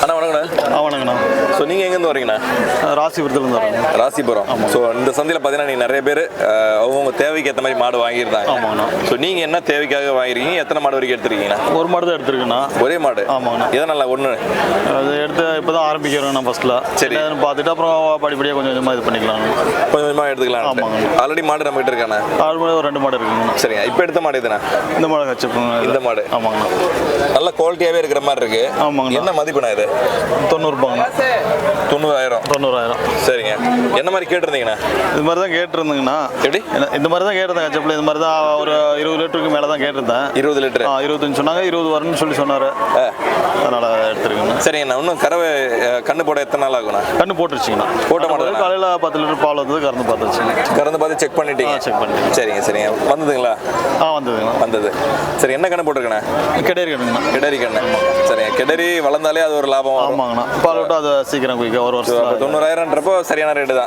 அண்ணா வணக்கண்ணா. வணக்கண்ணா. ஸோ நீங்கள் எங்கேருந்து வரீங்கண்ணா? ராசிபுரத்துலேருந்து வரேன். ராசிபுரம். ஸோ இந்த சந்தையில் பார்த்தீங்கன்னா நீங்கள் நிறைய பேர் அவங்க தேவைக்கு ஏற்ற மாதிரி மாடு வாங்கியிருந்தாங்க. ஆமாங்கண்ணா. ஸோ நீங்கள் என்ன தேவைக்காக வாங்கிருக்கீங்க? எத்தனை மாடு வரைக்கும் எடுத்துருக்கீங்கண்ணா? ஒரு மாடு தான் எடுத்துருக்குண்ணா. ஒரே மாடு? ஆமாங்கண்ணா. எதனால ஒன்று? அது எடுத்து இப்போ தான் ஆரம்பிக்கிறோங்கண்ணா ஃபஸ்ட்டில். சரி. பார்த்துட்டு அப்புறம் படிப்படியாக கொஞ்சம் கொஞ்சமாக இது பண்ணிக்கலாம். கொஞ்சம் கொஞ்சமாக எடுத்துக்கலாம். ஆமாங்க. ஆல்ரெடி மாடு நம்ம கிட்ட இருக்காண்ணா? ஆறு மாடு ஒரு 2 மாடு இருக்குங்கண்ணா. சரிங்க. இப்போ எடுத்த மாடு எதுண்ணா? இந்த மாடு வச்சுப்போங்க. இந்த மாடு? ஆமாங்கண்ணா. நல்ல குவாலிட்டியாகவே இருக்கிற மாதிரி இருக்கு. ஆமாங்கண்ணா. என்ன மதிப்புண்ணா இது? 90 ரூபாங்கண்ணா. 90,000. 90,000. சரிங்க. என்ன மாதிரி கேட்டிருந்தீங்கண்ணா? இது மாதிரி தான் கேட்டிருந்தேங்கண்ணா. எப்படி? இந்த மாதிரி தான் கேட்டிருந்தேன் கச்சப்பில். இது மாதிரி தான் ஒரு 20 லிட்டருக்கு மேலே தான் கேட்டிருந்தேன். 20 லிட்டரு? 25 சொன்னாங்க. 20 வரணும்னு சொல்லி சொன்னார். அதனால் எடுத்துருக்குங்கண்ணா. சரிங்கண்ணா. இன்னும் கறவை கண்ணு போட எத்தனை நாள் ஆகுண்ணா? கண்ணு போட்டுருச்சிங்கண்ணா. போட்ட மாடு காலையில் 10 லிட்டர் பால் வந்து கறந்து பார்த்துருச்சுங்க. கறந்து பார்த்து செக் பண்ணிட்டீங்க? செக் பண்ணிட்டேன். சரிங்க சரிங்க. வந்ததுங்களா? வந்ததுங்கண்ணா. வந்தது. சரி, என்ன கண்ணு போட்டிருக்கண்ணா? கிடேரி கண்ணுங்கண்ணா. கிடரி கண்ணு. சரிங்க. கிடரி வளர்ந்தாலே அது ஒரு லாபம். ஆமாங்கண்ணா. பால் விட்டு அதை சீக்கிரம் குயிக்க ஒரு வருஷம். 90,000ன்றப்போ சரியான ரேட்டு தான்.